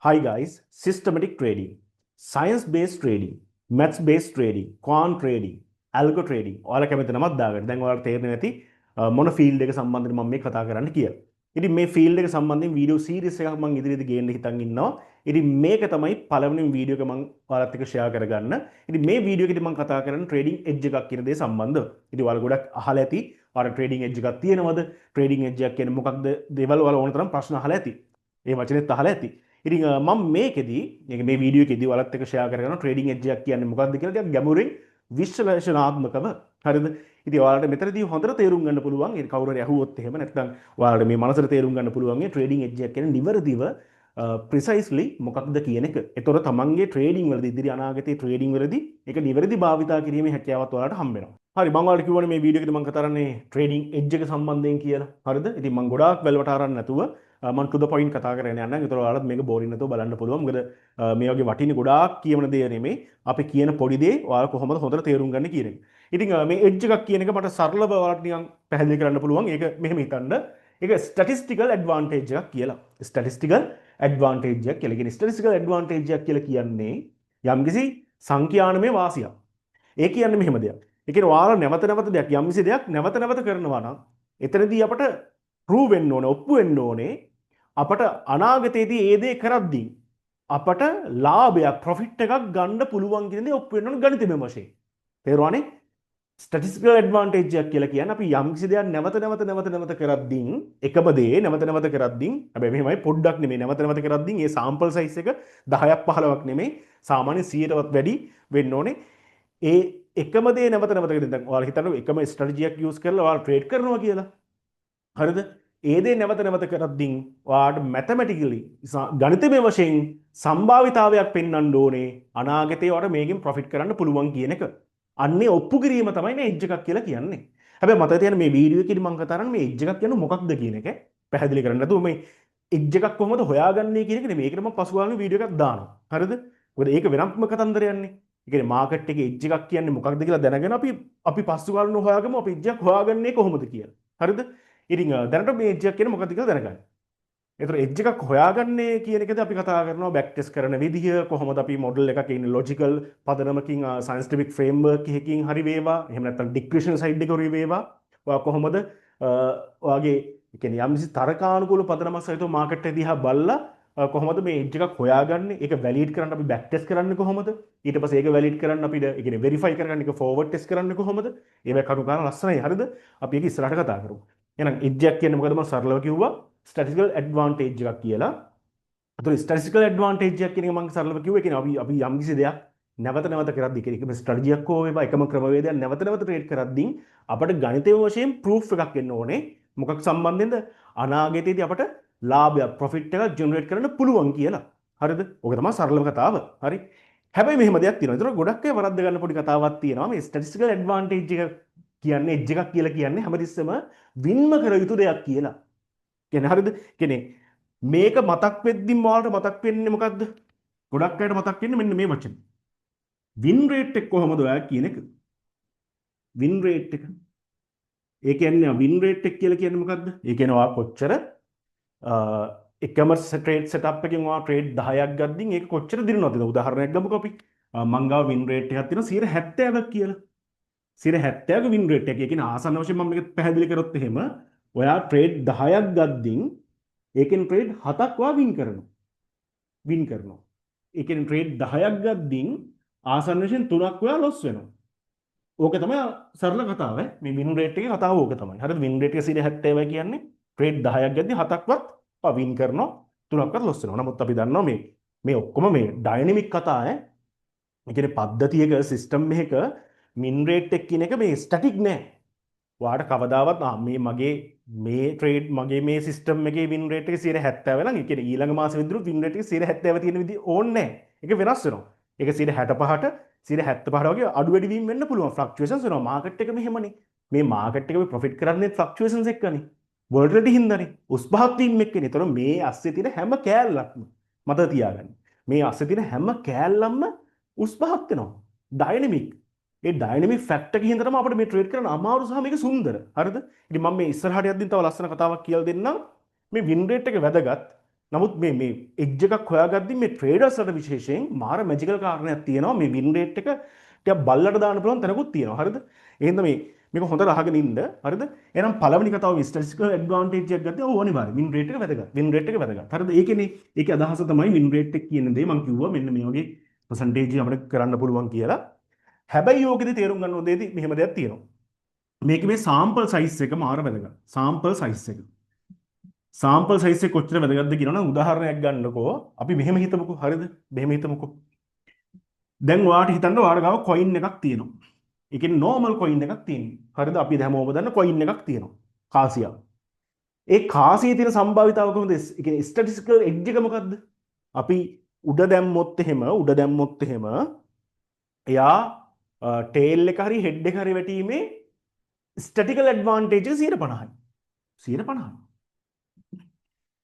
Hi guys, systematic trading, science-based trading, maths-based trading, quant trading, algo trading. ඔයාලා කැමති නමක් දාගන්න. දැන් ඔයාලට තේරෙන්නේ නැති මොන ෆීල්ඩ් එක සම්බන්ධයෙන් මම මේ කතා කරන්න කියලා. ඉතින් මේ ෆීල්ඩ් එක සම්බන්ධයෙන් වීඩියෝ සීරීස් එකක් මම ඉදිරියේදී ගේන්න හිතන් ඉන්නවා. ඉතින් මේක තමයි පළවෙනි වීඩියෝ එක මම ඔයාලත් එක්ක ෂෙයා කරගන්න. ඉතින් මේ වීඩියෝ එකේදී මම කතා කරන්නේ ට්‍රේඩින් එජ් එකක් කියන දේ සම්බන්ධව. ඉතින් ඔයාලා ගොඩක් අහලා ඇති. ඔයාලා ට්‍රේඩින් එජ් එකක් තියෙනවද? ට්‍රේඩින් එජ් එකක් කියන්නේ මොකක්ද? දේවල් ඔයාලා ඕන තරම් ප්‍රශ්න අහලා ඇති. ඒ වචනේත් අහලා ඇති. ඉතින් මම මේකෙදී මේ වීඩියෝ එකේදී ඔයාලත් එක්ක ෂෙයා කරගෙන ට්‍රේඩින් එජ් එකක් කියන්නේ මොකක්ද කියලා ටිකක් ගැඹුරින් විශ්ලේෂණාත්මකව හරිද? ඉතින් ඔයාලට මෙතනදී හොඳට තේරුම් ගන්න පුළුවන්. ඒ කවුරු හරි අහුවොත් එහෙම නැත්නම් ඔයාලට මේ මනසට තේරුම් ගන්න පුළුවන් මේ ට්‍රේඩින් එජ් එකක් කියන්නේ නිවැරදිව ප්‍රිසයිස්ලි මොකක්ද කියන එක. ඒතොර තමන්ගේ ට්‍රේඩින් වලදී ඉදිරි අනාගතයේ ට්‍රේඩින් වලදී ඒක නිවැරදි භාවිතා කිරීමේ හැකියාවත් ඔයාලට හම්බ වෙනවා. හරි මම ඔයාලට කිව්වනේ මේ වීඩියෝ එකේදී මම කතා කරන්නේ ට්‍රේඩින් එජ් එක සම්බන්ධයෙන් කියලා. හරිද? ඉතින් මම ගොඩාක් වැලවට අරන් නැතුව මම to the point කතා කරගෙන යන්නම්. ඒතොර ඔයාලත් මේක බෝරින් නැතුව බලන්න පුළුවන්. මොකද මේ වගේ වටින ගොඩාක් කියවන දේ නෙමෙයි. අපි කියන පොඩි දේ ඔයාලා කොහොමද හොඳට තේරුම් ගන්න කියන එක. ඉතින් මේ එජ් එකක් කියන එක මට සරලව ඔයාලට නිකන් පැහැදිලි කරන්න පුළුවන්. ඒක මෙහෙම හිතන්න. ඒක ස්ටැටිස්ටිකල් ඇඩ්වාන්ටේජ් එකක් කියලා. ස්ටැටිස්ටිකල් ඇඩ්වාන්ටේජ් එකක් කියලා. කියන්නේ ස්ටැටිස්ටිකල් ඇඩ්වාන්ටේජ් එකක් කියලා කියන්නේ යම්කිසි සංඛ්‍යානමය වාසියක්. ඒ කියන්නේ මෙහෙම දෙයක්. ඒ කියන්නේ ඔයාලා නැවත නැවත දෙයක් යම්කිසි දෙයක් නැවත නැවත කරනවා නම් එතනදී අපට ප්‍රූව් වෙන්න ඕනේ, ඔප්පු වෙන්න ඕනේ අපට අනාගතයේදී ඒ දේ කරද්දී අපට ලාභයක් ප්‍රොෆිට් එකක් ගන්න පුළුවන් කියන දේ ඔප්පු වෙන්න ඕනේ ගණිතමය වශයෙන්. තේරුණානේ? ස්ටැටිස්ටිකල් ඇඩ්වාන්ටේජ් එකක් කියලා කියන්නේ අපි යම්කිසි දෙයක් නැවත කරද්දී එකම දේ නැවත කරද්දී හැබැයි මෙහෙමයි පොඩ්ඩක් නෙමෙයි නැවත කරද්දී ඒ සාම්පල් සයිස් එක 10ක් 15ක් නෙමෙයි සාමාන්‍ය 100ටවත් වැඩි වෙන්න ඕනේ. ඒ එකම දේ නැවත කරද්දී දැන් ඔයාලා හිතන්න එකම ස්ට්‍රැටජියක් යූස් කරලා ඔයාලා ට්‍රේඩ් කරනවා කියලා. හරිද? ඒ දේ නැවත කරද්දී ඔයාලට මැතමැටිකලි ගණිතමය වශයෙන් සම්භාවිතාවයක් පෙන්වන්න ඕනේ අනාගතේ ඔයාලට මේකෙන් ප්‍රොෆිට් කරන්න පුළුවන් කියන එක. අන්නේ ඔප්පු කිරීම තමයි මේ එජ් එකක් කියලා කියන්නේ. හැබැයි මතක තියාගන්න මේ වීඩියෝ එකේදී මම කතා කරන්නේ මේ එජ් එකක් කියන්නේ මොකක්ද කියන එක පැහැදිලි කරන්න. නැතුව මේ එජ් එකක් කොහොමද හොයාගන්නේ කියන එක නෙමෙයි. ඒකට මම පසුගාමී වීඩියෝ එකක් දානවා. හරිද? මොකද ඒක වෙනත්ම කතන්දරයක්නේ. ඒ කියන්නේ මාකට් එකේ එජ් එකක් කියන්නේ මොකක්ද කියලා දැනගෙන අපි පසුගාමීව හොයාගමු අපි එජ් එකක් හොයාගන්නේ කොහොමද කියලා. හරිද? ඉතින් දැනට මේ එජ් එකක් කියන්නේ මොකක්ද කියලා දැනගන්න. ඒතර එජ් එකක් හොයාගන්නේ කියන එකද අපි කතා කරනවා බෑක් ටෙස්ට් කරන විදිහ කොහොමද අපි මොඩල් එකක ඉන්නේ ලොජිකල් පදනමකින් සයන්ටිෆික් ෆ්‍රේම්වර්ක් එකකින් හරි වේවා එහෙම නැත්නම් ඩික්‍රිෂන් සයිඩ් එක හරි වේවා ඔයා කොහොමද ඔයාගේ ඒ කියන්නේ යම්කිසි තරකානුකූල පදනමක් සහිතව මාකට් එක දිහා බලලා කොහොමද මේ එජ් එකක් හොයාගන්නේ ඒක වැලිඩ් කරන්න අපි බෑක් ටෙස්ට් කරන්නේ කොහොමද ඊට පස්සේ ඒක වැලිඩ් කරන්න අපිට ඒ කියන්නේ වෙරිෆයි කරගන්න එක ෆෝවර්ඩ් ටෙස්ට් කරන්නේ කොහොමද ඒවැ කරුණු ලස්සනයි හරිද අපි ඒක ඉස්සරහට කතා කරමු එහෙනම් එජ් එකක් කියන්නේ මොකද මම සරලව කිව්වා ස්ටැටිස්ටිකල් ඇඩ්වාන්ටේජ් එකක් කියලා. ඒතර ස්ටැටිස්ටිකල් ඇඩ්වාන්ටේජ් එකක් කියන එක මම සරලව කිව්වේ කියන්නේ අපි යම්කිසි දෙයක් නැවත කරද්දී කියන එකම ස්ට්‍රැටජියක් හෝ වේවා එකම ක්‍රමවේදයක් නැවත ට්‍රේඩ් කරද්දී අපිට ගණිතය වශයෙන් ප්‍රූෆ් එකක් එන්න ඕනේ. මොකක් සම්බන්ධයෙන්ද? අනාගතයේදී අපට ලාභයක් ප්‍රොෆිට් එකක් ජෙනරේට් කරන්න පුළුවන් කියලා. හරිද? ඔක තමයි සරලම කතාව. හරි. හැබැයි මෙහෙම දෙයක් තියෙනවා. ඒතර ගොඩක් අය වරද්ද ගන්න පොඩි කතාවක් තියෙනවා. මේ ස්ටැටිස්ටිකල් ඇඩ්වාන්ටේජ් එක කියන්නේ එජ් එකක් කියලා කියන්නේ හැමතිස්සෙම වින්ම කර යුතු දෙයක් කියලා. කියන්නේ හරිද? කියන්නේ මේක මතක් වෙද්දිම ඔයාලට මතක් වෙන්නේ මොකද්ද? ගොඩක් අයට මතක් වෙන්නේ මෙන්න මේ වචන. වින් රේට් එක කොහොමද ඔයා කියන එක? වින් රේට් එක. ඒ කියන්නේ වින් රේට් එක කියලා කියන්නේ මොකද්ද? ඒ කියන්නේ ඔයා කොච්චර එකම ට්‍රේඩ් සෙටප් එකකින් ඔයා ට්‍රේඩ් 10ක් ගද්දී ඒක කොච්චර දිනනවද? උදාහරණයක් ගමුකෝ අපි. මං ගාව වින් රේට් එකක් තියෙනවා 70ක් කියලා. 70ක වින් රේට් එක. ඒ කියන්නේ ආසන්න වශයෙන් මම මේක පැහැදිලි කරොත් එහෙම ඔයා ට්‍රේඩ් 10ක් ගද්දී ඒකෙන් ට්‍රේඩ් 7ක් ඔයා වින් කරනවා. ඒ කියන්නේ ට්‍රේඩ් 10ක් ගද්දී ආසන්න වශයෙන් 3ක් ඔයා ලොස් වෙනවා. ඕක තමයි සරල කතාව. මේ වින් රේට් එකේ කතාව ඕක තමයි. හරිද? වින් රේට් එක 70 කියන්නේ ට්‍රේඩ් 10ක් ගද්දී 7ක්වත් ඔයා වින් කරනවා 3ක්වත් ලොස් වෙනවා. නමුත් අපි දන්නවා මේ ඔක්කොම මේ ඩයිනමික් කතා ඈ. ඒ කියන්නේ පද්ධතියක සිස්ටම් එකක මින් රේට් එක කියන එක මේ ස්ටැටික් නෑ. ඔයාට කවදාවත් මේ ට්‍රේඩ් මගේ මේ සිස්ටම් එකේ වින් රේට් එක 70 නම් ඒ කියන්නේ ඊළඟ මාසෙ විතර වින් රේට් එක 70 තියෙන විදිහ ඕනේ නැහැ. ඒක වෙනස් වෙනවා. ඒක 65ට 75ට වගේ අඩු වැඩි වීම වෙන්න පුළුවන්. ෆ්ලක්චුේෂන්ස් වෙනවා. මාකට් එක මෙහෙමනේ. මේ මාකට් එකේ ප්‍රොෆිට් කරන්නේ ෆ්ලක්චුේෂන්ස් එක්කනේ. වොලටිලිටි හින්දානේ. උස් පහත් වීම එක්කනේ. ඒතර මේ අස්සේ තියෙන හැම කෑල්ලක්ම මතක තියාගන්න. මේ අස්සේ තියෙන හැම කෑල්ලක්ම උස් පහත් වෙනවා. ඩයිනමික් ඒ ඩයිනමික් ෆැක්ටර් එකකින් හින්දා තමයි අපිට මේ ට්‍රේඩ් කරන්න අමාරු සහ මේක සුන්දර. හරිද? ඉතින් මම මේ ඉස්සරහට යද්දී තව ලස්සන කතාවක් කියලා දෙන්නම්. මේ වින් රේට් එක වැදගත්. නමුත් මේ එජ් එකක් හොයාගද්දි මේ ට්‍රේඩර්ස්ලට විශේෂයෙන් මාර මැජිකල් කාරණයක් තියෙනවා. මේ වින් රේට් එක ටිකක් බල්ලට දාන්න පුළුවන් තැනකුත් තියෙනවා. හරිද? එහෙනම් මේක හොඳට අහගෙන ඉන්න. හරිද? එහෙනම් පළවෙනි කතාව ස්ටැටිස්ටිකල් ඇඩ්වාන්ටේජ් එකක් ගත්තේ ඕ අනිවාර්යයෙන් වින් රේට් එක වැදගත්. වින් රේට් එක වැදගත්. හරිද? ඒකේ අදහස තමයි වින් රේට් එක කියන දේ මම කිව්වා මෙන්න මේ වගේ පර්සන්ටේජ් අපිට කරන්න පුළුවන් කියලා. හැබැයි ඕකෙදි තේරුම් ගන්න ඕනේ මෙහෙම දෙයක් තියෙනවා. මේක මේ සාම්පල් සයිස් එක මාර වැදගත්. සාම්පල් සයිස් එක. සාම්පල් සයිස් එක කොච්චර වැදගත්ද කියනවනම් උදාහරණයක් ගන්නකෝ. අපි මෙහෙම හිතමුකෝ. හරිද? මෙහෙම හිතමුකෝ. දැන් ඔයාට හිතන්න ඔයාලා ගාව කොයින් එකක් තියෙනවා. ඒ කියන්නේ normal කොයින් එකක් තියෙනවා. හරිද? අපි හැමෝම දන්න කොයින් එකක් තියෙනවා. කාසියක්. ඒ කාසියේ තියෙන සම්භාවිතාව කොහොමද? ඒ කියන්නේ ස්ටැටිස්ටිකල් එඩ්ජ් එක මොකද්ද? අපි උඩ දැම්මොත් එහෙම එයා ටේල් එක හරි හෙඩ් එක හරි වැටීමේ ස්ටැටිකල් ඇඩ්වාන්ටේජ් එක 150යි. 150යි.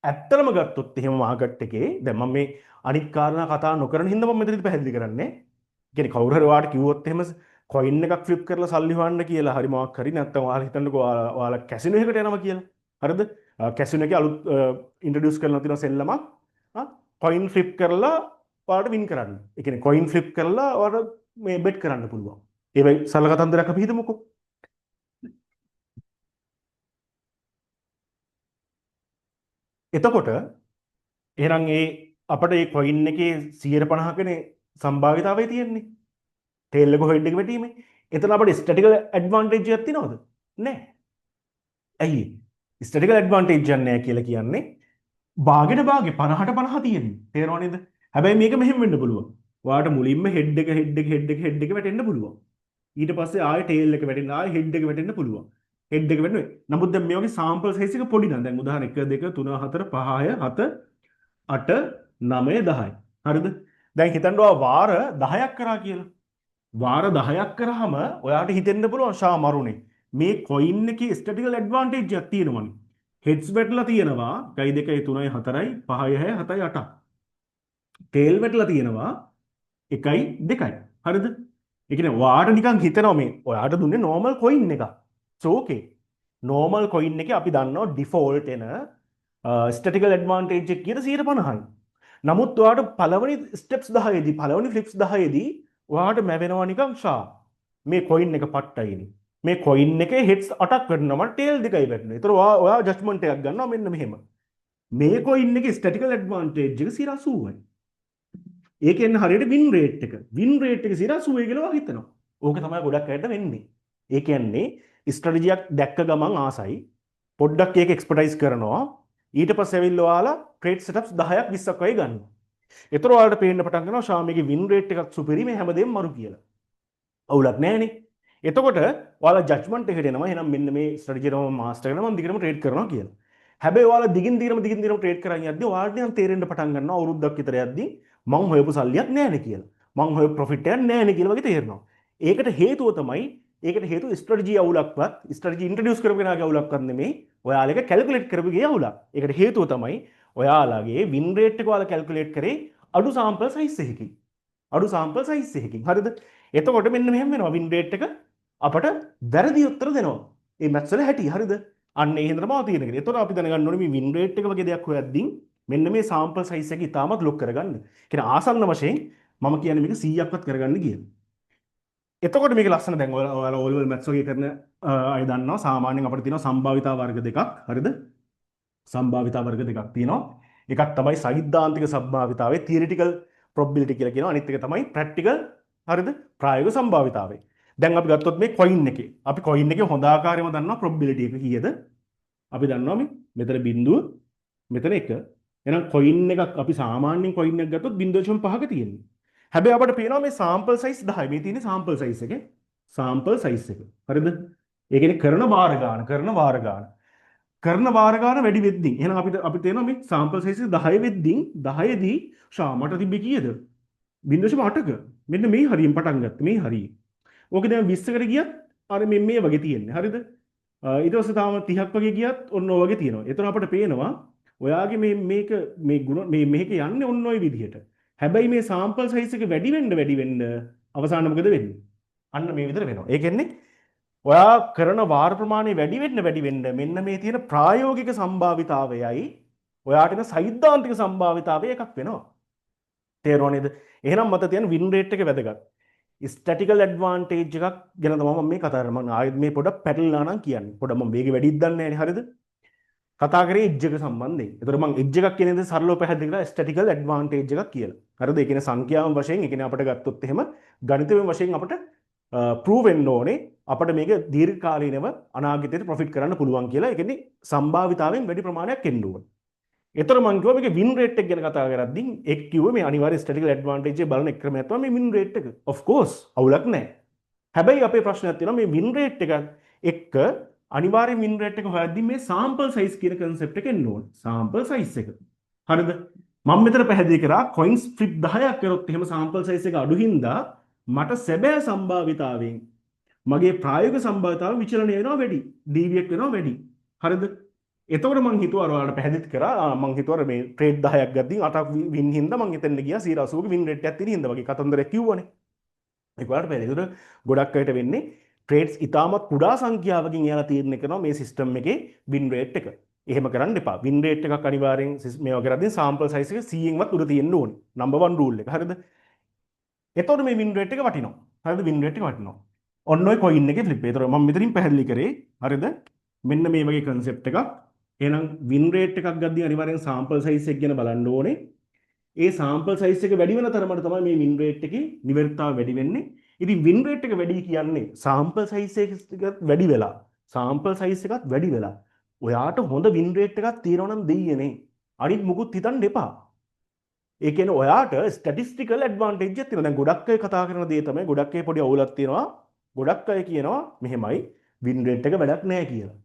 ඇත්තටම ගත්තොත් එහෙම මාකට් එකේ දැන් මම මේ අනිත් කාරණා කතා නොකරන හින්දා මම මෙතනදි පැහැදිලි කරන්නේ. කියන්නේ කවුරු හරි ඔයාලට කිව්වොත් එහෙම කොයින් එකක් ෆ්ලිප් කරලා සල්ලි හොයන්න කියලා හරි මොකක් හරි නැත්නම් ඔයාලා හිතන්නකෝ ඔයාලා කැසිනෝ එකකට යනවා කියලා. හරිද? කැසිනෝ එකේ අලුත් ඉන්ට්‍රොඩියුස් කරලා තියෙන සෙල්ලමක් කොයින් ෆ්ලිප් කරලා ඔයාලට වින් කරන්න. ඒ කියන්නේ කොයින් ෆ්ලිප් කරලා ඔයාලට මේ බෙට් කරන්න පුළුවන්. ඒ වෙයි සරල කතන්දරයක් අපි හිතමුකෝ. එතකොට එහෙනම් අපිට මේ කොයින් එකේ 150කනේ සම්භාවිතාවය තියෙන්නේ. ටේල් එක හෙඩ් එක වැටීමේ. එතන අපිට ස්ටැටිකල් ඇඩ්වාන්ටේජ් එකක් තියෙනවද? නැහැ. ඇයි? ස්ටැටිකල් ඇඩ්වාන්ටේජ් එකක් නැහැ කියලා කියන්නේ භාගෙට භාගෙ 50ට 50 තියෙන්නේ. තේරෙනව නේද? හැබැයි මේක මෙහෙම වෙන්න පුළුවන්. ඔයාලට මුලින්ම හෙඩ් එක වැටෙන්න පුළුවන්. ඊට පස්සේ ආයෙ ටේල් එක වැටෙන්න ආයෙ හෙඩ් එක වැටෙන්න පුළුවන්. හෙඩ් එක වෙන්නේ. නමුත් දැන් මේ වගේ සාම්පල් සයිස් එක පොඩි නං. දැන් උදාහරණ 1 2 3 4 5 6 7 8 9 10. හරිද? දැන් හිතන්න ඔයා වාර 10ක් කරා කියලා. වාර 10ක් කරාම ඔයාට හිතෙන්න පුළුවන් ෂා මරුනේ. මේ කොයින් එකේ ස්ටැටිකල් ඇඩ්වාන්ටේජ් එකක් තියෙනවනේ. හෙඩ්ස් වැටලා තියෙනවා 1 2 3 4 5 6 7 8. ටේල් වැටලා තියෙනවා 1 2. හරිද? ඒ කියන්නේ ඔයාට නිකන් හිතනවා මේ ඔයාට දුන්නේ normal coin එකක්. ඕකේ නෝමල් කොයින් එක අපි දන්නවා ඩිෆෝල්ට් එන ස්ටැටිකල් ඇඩ්වාන්ටේජ් එක කියන 150යි. නමුත් ඔයාට පළවෙනි ස්ටෙප්ස් 10ේදී පළවෙනි ෆ්ලිප්ස් 10ේදී ඔයාට මැවෙනවා නිකන් ෂා මේ කොයින් එක පට්ටයිනේ. මේ කොයින් එකේ හෙඩ්ස් 8ක් වැටෙනවා මට ටේල් 2යි වැටෙනවා. ඒතර ඔයා ජජ්මන්ට් එකක් ගන්නවා මෙන්න මෙහෙම. මේ කොයින් එකේ ස්ටැටිකල් ඇඩ්වාන්ටේජ් එක 80යි. ඒ කියන්නේ හරියට වින් රේට් එක. වින් රේට් එක 80යි කියලා හිතනවා. ඕක තමයි ගොඩක් අයට වෙන්නේ. ඒ කියන්නේ ස්ට්‍රැටජියක් දැක්ක ගමන් ආසයි පොඩ්ඩක් ඒක එක්ස්පර්ටයිස් කරනවා ඊට පස්සේ ඇවිල්ලා ඔයාලා ට්‍රේඩ් සෙටප්ස් 10ක් 20ක් වගේ ගන්නවා. ඒතර ඔයාලට පේන්න පටන් ගන්නවා ශාමිගේ වින් රේට් එකක් සුපිරි මේ හැමදේම මරු කියලා. අවුලක් නැහැනේ. එතකොට ඔයාලා ජජ්මන්ට් එකට එනවා එහෙනම් මෙන්න මේ ස්ට්‍රැටජි එක මම මාස්ටර් කරනවා මම දිගටම ට්‍රේඩ් කරනවා කියලා. හැබැයි ඔයාලා දිගින් දිගටම ට්‍රේඩ් කරන් යද්දී ඔයාලට නම් තේරෙන්න පටන් ගන්නවා අවුරුද්දක් විතර යද්දී මං හොයපු සල්ලියක් නැහැනේ කියලා. මං හොයපු ප්‍රොෆිට් එකක් නැහැනේ කියලා වගේ තේරෙනවා. ඒකට හේතුව තමයි ඒකට හේතුව ස්ට්‍රැටජි අවුලක්වත් ස්ට්‍රැටජි ඉන්ට්‍රොඩියුස් කරපු කෙනාගේ අවුලක්වත් නෙමෙයි ඔයාලා ඒක කැල්කියුලේට් කරපු ගේ අවුලක්. ඒකට හේතුව තමයි ඔයාලගේ වින් රේට් එක ඔයාලා කැල්කියුලේට් කරේ අඩු සාම්පල් සයිස් එකකින්. අඩු සාම්පල් සයිස් එකකින්. හරිද? එතකොට මෙන්න මෙහෙම වෙනවා වින් රේට් එක අපට වැරදි උත්තර දෙනවා. මේ මැත්ස් වල හැටි. හරිද? අන්න ඒ හින්දාම තියෙන එක. එතකොට අපි දැනගන්න ඕනේ මේ වින් රේට් එක වගේ දෙයක් හොයද්දී මෙන්න මේ සාම්පල් සයිස් එක ඉතාමත් ලොක් කරගන්න. කියන්නේ ආසන්න වශයෙන් මම කියන්නේ මේක 100ක්වත් කරගන්න කියලා. එතකොට මේක ලස්සන දැන් ඔයාලා O level maths වගේ කරන අය දන්නවා සාමාන්‍යයෙන් අපිට තියෙනවා සම්භාවිතා වර්ග දෙකක්. හරිද? සම්භාවිතා වර්ග දෙකක් තියෙනවා. එකක් තමයි සෛද්ධාන්තික සම්භාවිතාවය theoretical probability කියලා කියනවා. අනිත් එක තමයි practical හරිද? ප්‍රායෝගික සම්භාවිතාවය. දැන් අපි ගත්තොත් මේ coin එකේ අපි coin එකේ හොඳ ආකාරයෙන්ම දන්නවා probability එක කීයද? අපි දන්නවා මේ මෙතන බිඳුව මෙතන 1. එහෙනම් coin එකක් අපි සාමාන්‍යයෙන් coin එකක් ගත්තොත් 0.5ක තියෙනවා. හැබැයි අපිට පේනවා මේ sample size 10යි. මේ තියෙන්නේ sample size එකේ sample size එක. හරිද? ඒ කියන්නේ කරන වාර ගාන වැඩි වෙද්දී එහෙනම් අපිට තේරෙනවා මේ sample size 10 වෙද්දී 10 දී මට තිබ්බේ කීයද? 0.8ක. මෙන්න මේ හරියෙන් පටන් ගත්තා. මේ හරිය. ඕකේ දැන් 20කට ගියත් අර මේ වගේ තියෙන්නේ. හරිද? ඊට පස්සේ තාම 30ක් වගේ ගියත් ඔන්න ඔය වගේ තියෙනවා. එතන අපිට පේනවා ඔයාගේ මේ ගුණ මේක යන්නේ ඔන්න ඔය විදිහට. හැබැයි මේ sample size එක වැඩි වෙන්න අවසාන මොකද වෙන්නේ? අන්න මේ විදිහට වෙනවා. ඒ කියන්නේ ඔයා කරන වාර ප්‍රමාණය වැඩි වෙන්න මෙන්න මේ තියෙන ප්‍රායෝගික සම්භාවිතාවයයි ඔයාට එන සෛද්ධාන්තික සම්භාවිතාවය එකක් වෙනවා. තේරුණා නේද? එහෙනම් මත තියෙන වින් රේට් එක වැදගත්. ස්ටැටිකල් ඇඩ්වාන්ටේජ් එකක් ගැන තමයි මම මේ කතා කරන්නේ. මම ආයෙත් මේ පොඩක් පැටලලා නම් කියන්නේ. පොඩක් මම වේගෙ වැඩිත් දන්නේ නැහැ නේ හරිද? කතා කරේ එජ් එක සම්බන්ධයෙන්. ඒතර මම එජ් එකක් කියන දේ සරලව පැහැදිලි කරලා ස්ටැටිකල් ඇඩ්වාන්ටේජ් එකක් කියලා. හරිද? ඒ කියන්නේ සංඛ්‍යාවන් වශයෙන් ඒ කියන්නේ අපිට ගත්තොත් එහෙම ගණිතයෙන් වශයෙන් අපිට ප්‍රූව් වෙන්න ඕනේ අපිට මේක දීර්ඝකාලීනව අනාගතයට ප්‍රොෆිට් කරන්න පුළුවන් කියලා. ඒ කියන්නේ සම්භාවිතාවෙන් වැඩි ප්‍රමාණයක් එන්න ඕනේ. ඒතර මම කිව්වා මේක වින් රේට් එක ගැන කතා කරද්දී එක් කිව්වේ මේ අනිවාර්ය ස්ටැටිකල් ඇඩ්වාන්ටේජ් එක බලන ක්‍රමයක් තමයි මේ වින් රේට් එක. ඔෆ් කෝස් අවුලක් නැහැ. හැබැයි අපේ ප්‍රශ්නයක් තියෙනවා මේ වින් රේට් එක එක්ක අනිවාර්යෙන් වින් රේට් එක හොයද්දී මේ සාම්පල් සයිස් කියන concept එක එන්න ඕනේ. සාම්පල් සයිස් එක. හරිද? මම මෙතන පැහැදිලි කරා කොයින්ස් ෆ්ලිප් 10ක් කරොත් එහෙම සාම්පල් සයිස් එක අඩු හින්දා මට සැබෑ සම්භාවිතාවයෙන් මගේ ප්‍රායෝගික සම්භාවිතාව විචලනය වෙනවා වැඩි. DV1 වෙනවා වැඩි. හරිද? එතකොට මං හිතුවා ඔයාලට පැහැදිලි කරා මං හිතුවා මේ ට්‍රේඩ් 10ක් ගද්දී 8ක් වින් හින්දා මං එතන ගියා 80ක වින් රේට් එකක් තියෙන හින්දා වගේ කතන්දරයක් කිව්වනේ. ඒක ඔයාලට පැහැදිලි. ඒතර ගොඩක් අයට වෙන්නේ ට්‍රේඩ්ස් ඉතාමත් කුඩා සංඛ්‍යාවකින් එයාලා තීරණය කරනවා මේ සිස්ටම් එකේ වින් රේට් එක. එහෙම කරන්න එපා. වින් රේට් එකක් අනිවාර්යෙන් මේවා කරද්දී සාම්පල් සයිස් එක 100න්වත් උඩ තියෙන්න ඕනේ. නම්බර් 1 රූල් එක. හරිද? එතකොට මේ වින් රේට් එක වටිනවා. හරිද? වින් රේට් එක වටිනවා. ඔන්න ඔය කොයින් එකේ ෆ්ලිප්. ඒතර මම මෙතනින් පැහැදිලි කරේ හරිද? මෙන්න මේ වගේ concept එකක්. එහෙනම් වින් රේට් එකක් ගද්දී අනිවාර්යෙන් සාම්පල් සයිස් එක ගැන බලන්න ඕනේ. ඒ සාම්පල් සයිස් එක වැඩි වෙන තරමට තමයි මේ වින් රේට් එකේ නිවර්තාව වැඩි වෙන්නේ. ඉතින් වින් රේට් එක වැඩි කියන්නේ සාම්පල් සයිස් එක වැඩි වෙලා සාම්පල් සයිස් එකත් වැඩි වෙලා ඔයාට හොඳ වින් රේට් එකක් තියෙනවා නම් දෙයියනේ. අනිත් මුකුත් හිතන්න එපා. ඒ කියන්නේ ඔයාට ස්ටැටිස්ටිකල් ඇඩ්වාන්ටේජ් එකක් තියෙනවා. දැන් ගොඩක් අය කතා කරන දේ තමයි ගොඩක් අය පොඩි අවුලක් තියෙනවා. ගොඩක් අය කියනවා මෙහෙමයි වින් රේට් එක වැඩක් නැහැ කියලා.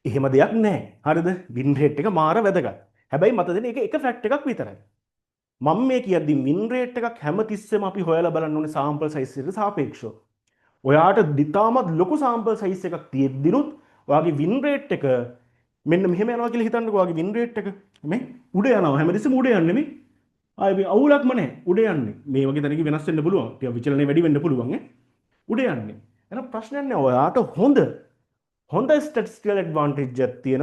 එහෙම දෙයක් නැහැ. හරිද? වින් රේට් එක මාර වැදගත්. හැබැයි මත දෙන එක ෆැක්ට් එකක් විතරයි. මම මේ කියද්දි වින් රේට් එකක් හැමතිස්සෙම අපි හොයලා බලන්න ඕනේ සාම්පල් සයිස් එකට සාපේක්ෂව. ඔයාට දිතාමත් ලොකු සාම්පල් සයිස් එකක් තියෙද්දිනුත් ඔයාගේ වින් රේට් එක මෙන්න මෙහෙම යනවා කියලා හිතන්නකෝ. ඔයාගේ වින් රේට් එක මේ උඩ යනවා. හැමතිස්සෙම උඩ යන්නේ මේ. ආයේ අවුලක්ම නැහැ. උඩ යන්නේ. මේ වගේ තැනක වෙනස් වෙන්න පුළුවන්. ටික විචලනය වැඩි වෙන්න පුළුවන් ඈ. උඩ යන්නේ. එහෙනම් ප්‍රශ්නයක් නැහැ. ඔයාට හොඳ ස්ටැටිස්ටිකල් ඇඩ්වාන්ටේජ් එකක් තියෙන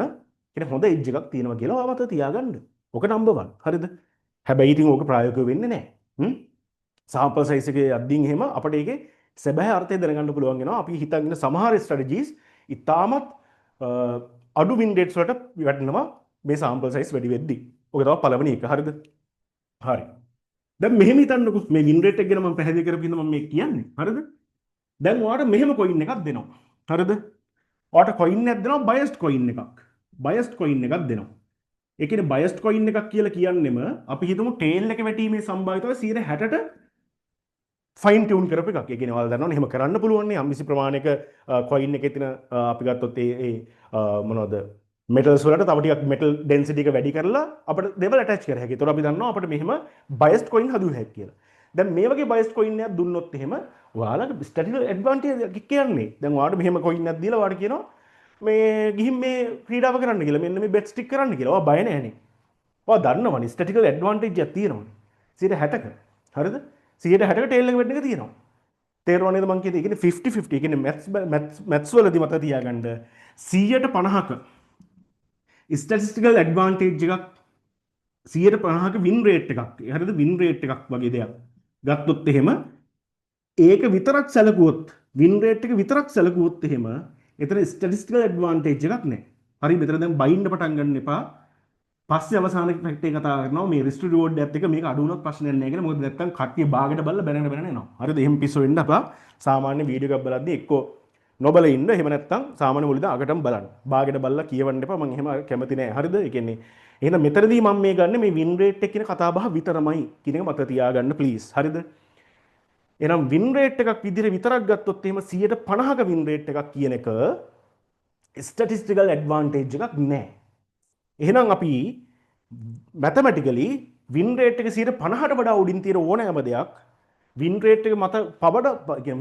කියන්නේ හොඳ එජ් එකක් තියෙනවා කියලා ඔයා මත තියාගන්න. ඔක නම්බර් 1. හරිද? හැබැයි ඉතින් ඕක ප්‍රායෝගිකව වෙන්නේ නැහැ. සාම්පල් සයිස් එකේ අද්දින් එහෙම අපිට ඒකේ සැබෑ අර්ථය දැනගන්න පුළුවන් වෙනවා. අපි හිතන් ඉන්න සමහර ස්ට්‍රැටජිස් ඉතාමත් අඩු වින් රේට්ස් වලට වැටෙනවා මේ සාම්පල් සයිස් වැඩි වෙද්දී. ඔක තමයි පළවෙනි එක. හරිද? හරි. දැන් මෙහෙම හිතන්නකෝ මේ වින් රේට් එක ගැන මම පැහැදිලි කරපු ඉඳන් මම මේ කියන්නේ. හරිද? දැන් ඔයාලට මෙහෙම කොයින් එකක් දෙනවා. හරිද? ඔයාලට කොයින් එකක් දෙනවා බයස්ඩ් කොයින් එකක්. බයස්ඩ් කොයින් එකක් දෙනවා. ඒ කියන්නේ බයස්ඩ් කොයින් එකක් කියලා කියන්නෙම අපි හිතමු ටේල් එක වැටීමේ සම්භාවිතාවය 60ට ෆයින් ටියුන් කරපු එකක්. ඒ කියන්නේ ඔයාලා දන්නවනේ එහෙම කරන්න පුළුවන් නේ. යම්කිසි ප්‍රමාණයක කොයින් එකේ තියෙන අපි ගත්තොත් ඒ මොනවද මෙටල්ස් වලට තව ටිකක් මෙටල් ඩෙන්සිටි එක වැඩි කරලා අපිට දේවල් ඇටච් කර හැකියි. ඒතකොට අපි දන්නවා අපිට මෙහෙම බයස්ඩ් කොයින් හදුව හැකියි කියලා. දැන් මේ වගේ බයස්ඩ් කොයින් එකක් දුන්නොත් එහෙම ඔයාලට ස්ටැටිකල් ඇඩ්වාන්ටේජ් එකක් කියන්නේ. දැන් ඔයාලට මෙහෙම කොයින් එකක් දීලා ඔයාලට කියනවා මේ ගිහින් මේ ක්‍රීඩාව කරන්න කියලා. මෙන්න මේ බෙට් ස්ටික් කරන්න කියලා. ඔයා බය නැහැනේ. ඔයා දන්නවනේ ස්ටැටිකල් ඇඩ්වාන්ටේජ් එකක් තියෙනවනේ. 60ක. හරිද? 160ක ටේල් එක වෙන්න එක තියෙනවා. තේරුණා නේද මං කියන්නේ? ඒ කියන්නේ 50-50. ඒ කියන්නේ මැත්ස් වලදී මතක තියාගන්න 150ක ස්ටැටිස්ටිකල් ඇඩ්වාන්ටේජ් එකක් 150ක වින් රේට් එකක්. හරිද? වින් රේට් එකක් වගේ දෙයක්. ගත්තොත් එහෙම ඒක විතරක් සැලකුවොත් වින් රේට් එක විතරක් සැලකුවොත් එහෙම එතන ස්ටැටිස්ටිකල් ඇඩ්වාන්ටේජ් එකක් නැහැ. හරි මෙතන දැන් බයින්න පටන් ගන්න එපා. පස්සේ අවසාන ෆැක්ට් එක කතා කරනවා මේ රිස්ක් රිවෝඩ් එකත් එක මේක අඩු වුණොත් ප්‍රශ්නයක් නැහැ කියලා. මොකද නැත්තම් කට්ටිය බාගෙට බලලා බැනගෙන එනවා. හරිද? එහෙම පිස්සු වෙන්න අපා. සාමාන්‍ය වීඩියෝ එකක් බලද්දී එක්කෝ නොබල ඉන්න. එහෙම නැත්තම් සාමාන්‍ය මුලදී අගටම බලන්න. බාගෙට බලලා කියවන්න එපා. මම එහෙම කැමති නැහැ. හරිද? ඒ කියන්නේ එහෙනම් මෙතනදී මම මේ ගන්න මේ වින් රේට් එක කියන කතා බහ විතරමයි කියන එක මතක තියාගන්න ප්ලීස්. හරිද? එහෙනම් වින් රේට් එකක් විදිහට විතරක් ගත්තොත් එහෙම 150ක වින් රේට් එකක් කියන එක ස්ටැටිස්ටිකල් ඇඩ්වාන්ටේජ් එකක් නෑ. එහෙනම් අපි මැතමැටිකලි වින් රේට් එක 150ට වඩා උඩින් තියෙන ඕනෑම දෙයක් වින් රේට් එක මත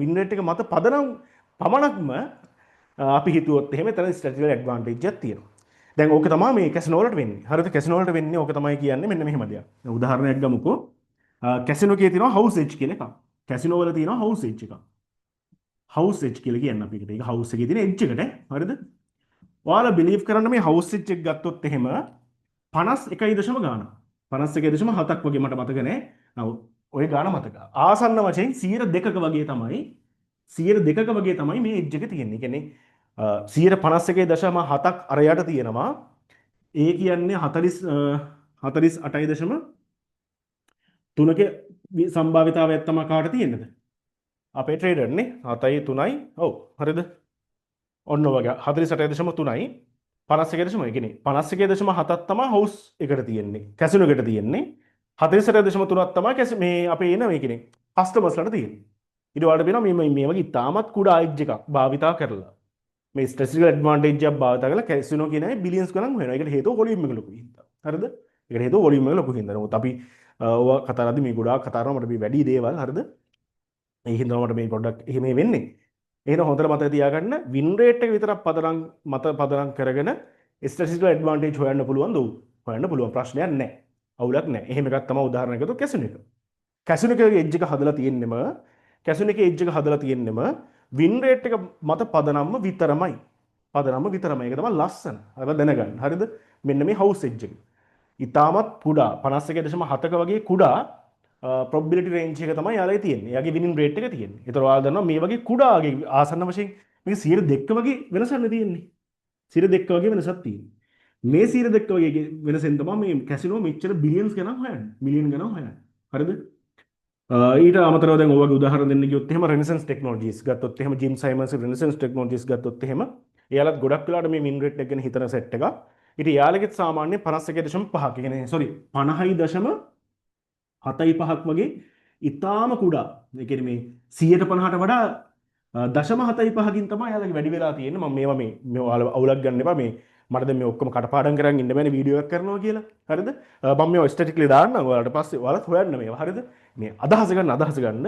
වින් රේට් එක මත පදනම් පමණක්ම අපි හිතුවොත් එහෙම එතන ස්ටැටිස්ටිකල් ඇඩ්වාන්ටේජ් එකක් තියෙනවා. දැන් ඕක තමයි මේ කැසිනෝ වලට වෙන්නේ. හරිද? කැසිනෝ වලට වෙන්නේ ඕක තමයි කියන්නේ මෙන්න මෙහෙම දෙයක්. උදාහරණයක් ගමුකෝ. කැසිනෝ එකේ තියෙනවා හවුස් එජ් කියලා එකක්. කැසිනෝ වල තියෙනවා හවුස් එජ් එකක්. හවුස් එජ් කියලා කියන්නේ අපි ඒකට. ඒක හවුස් එකේ තියෙන එජ් එකට. හරිද? ඔයාලා බිලීව් කරන්න මේ හවුස් එජ් එක ගත්තොත් එහෙම 51 ගාන. 51.7ක් වගේ මට මතක නෑ. නමුත් ඔය ගාන මතක. ආසන්න වශයෙන් 102ක වගේ තමයි 102ක වගේ තමයි මේ එජ් එක තියෙන්නේ. කියන්නේ 51.7ක් අර යට තියෙනවා. ඒ කියන්නේ 48.3ක සම්භාවිතාවයක් තමයි කාට තියෙන්නද? අපේ ට්‍රේඩර්නේ 7.3යි. ඔව් හරිද? ඔන්න වගේ 48.3යි 51.1 කියන්නේ 51.7ක් තමයි හවුස් එකට තියෙන්නේ. කැසිනෝ එකට තියෙන්නේ. 48.3ක් තමයි මේ අපේ එන මේ කියන්නේ කස්ටමර්ස්ලාට තියෙන්නේ. ඊට වඩා වෙනවා මේ වගේ ඉතාමත් කුඩා එජ් එකක් භාවිතා කරලා. මේ ස්ටැටිස්ටිකල් ඇඩ්වාන්ටේජ් එකක් භාවිතා කරලා කැසිනෝ කියන අය බිලියන්ස් ගණන් හොයනවා. ඒකට හේතුව වොලියුම් එක ලොකු හින්දා. හරිද? ඒකට හේතුව වොලියුම් එක ලොකු හින්දා. නමුත් අපි ඔය කතා කරද්දි මේ ගොඩාක් කතා කරනවා මට මේ වැඩි දේවල් හරිද? ඒ හින්දා මට මේ පොඩ්ඩක් එහෙම වෙන්නේ. එහෙනම් හොඳට මතක තියාගන්න වින් රේට් එක විතරක් පදනම් කරගෙන ස්ටැටිස්ටිකල් ඇඩ්වාන්ටේජ් හොයන්න පුළුවන් දෝ. හොයන්න පුළුවන් ප්‍රශ්නයක් නැහැ. අවුලක් නැහැ. එහෙම එකක් තමයි උදාහරණයක් ගත්තොත් කැසිනෝ එක. කැසිනෝ එකේ එජ් එක හදලා තියෙන්නෙම කැසිනෝ එකේ එජ් එක හදලා තියෙන්නෙම වින් රේට් එක මත පදනම්ම විතරමයි. පදනම්ම විතරමයි. ඒක තමයි ලස්සන. හරිද දැනගන්න. හරිද? මෙන්න මේ හවුස් එජ් එක. ඉතාමත් කුඩා 51.7ක වගේ කුඩා probability range එක තමයි යාලගේ තියෙන්නේ. එයාගේ winning rate එක තියෙන්නේ. ඒතර ඔයාලා දන්නවා මේ වගේ කුඩාගේ ආසන්න වශයෙන් මේක 102ක වගේ වෙනසක් නේ තියෙන්නේ. 102ක වගේ වෙනසක් තියෙන්නේ. මේ 102ක වගේ වෙනසෙන් තමයි මේ කැසිනෝ මෙච්චර බිලියන්ස් ගණන් හොයන්නේ. මිලියන් ගණන් හොයන්නේ. හරිද? ඊට අමතරව දැන් ඔය වගේ උදාහරණ දෙන්න ගියොත් එහෙම Renaissance Technologies ගත්තොත් එහෙම Jim Simons Renaissance Technologies ගත්තොත් එහෙම එයාලත් ගොඩක් වෙලාවට මේ win rate එක ගැන හිතන සෙට් එකක්. ඊට යාලගෙත් සාමාන්‍ය 51.5ක කියන්නේ sorry 50.75ක් වගේ ඉතාම කුඩා. ඒ කියන්නේ මේ 150ට වඩා 0.75කින් තමයි යාලගේ වැඩි වෙලා තියෙන්නේ. මම මේවා මේ ඔයාලා අවුලක් ගන්න එපා. මේ මට දැන් මේ ඔක්කොම කටපාඩම් කරන් ඉන්න බෑනේ වීඩියෝ එකක් කරනවා කියලා. හරිද? මම මේවා ස්ටැටිකලි දාන්නම් ඔයාලට පස්සේ ඔයාලත් හොයන්න මේවා. හරිද? මේ අදහස ගන්න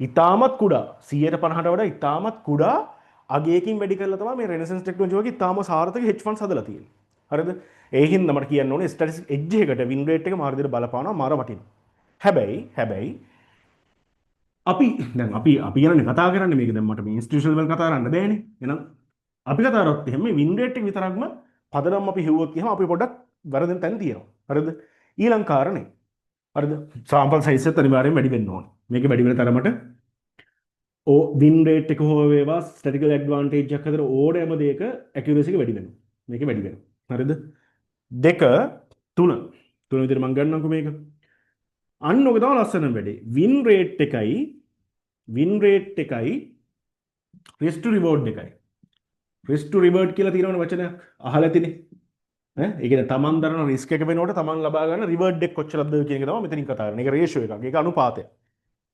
ඉතාමත් කුඩා 150ට වඩා ඉතාමත් කුඩා අගයකින් වැඩි කරලා තමයි මේ Renaissance Technology වගේ ඉතාම සාර්ථක hedge funds හදලා තියෙන්නේ. හරිද? ඒ හින්දා මට කියන්න ඕනේ ස්ටැටිස්ටික් එජ් එකකට win rate එක මාර විදිහට බලපානවා මාර වටිනවා. හැබැයි අපි දැන් අපි ගැන කතා කරන්නේ මේක දැන් මට මේ ඉන්ස්ටිටියුෂනල් වල කතා කරන්න බෑනේ. එහෙනම් අපි කතා කරොත් එහෙම මේ win rate එක විතරක්ම පදනම් අපි හෙව්වොත් එහෙම අපි පොඩ්ඩක් වැරදෙන තැන තියෙනවා. හරිද? ඊළඟ කාරණේ. හරිද? sample size එක අනිවාර්යෙන් වැඩි වෙන්න ඕනේ. මේක වැඩි වෙන තරමට win rate එක හෝ වේවා statistical advantage එකක් හදලා ඕනෑම දෙයක accuracy එක වැඩි වෙනවා. මේක වැඩි වෙනවා. හරිද? 2 3 විදිහට මම ගන්නම්කෝ මේක. අන්න ඔක තමයි ලස්සන වැඩේ. win rate එකයි risk to reward එකයි. risk to reward කියලා තියෙනවනේ වචනයක් අහලා ඇතිනේ. ඈ ඒ කියන්නේ තමන් දරන risk එක වෙනකොට තමන් ලබා ගන්න reward එක කොච්චරද කියන එක තමයි මෙතනින් කතා කරන්නේ. ඒක ratio එකක්. ඒක අනුපාතයක්.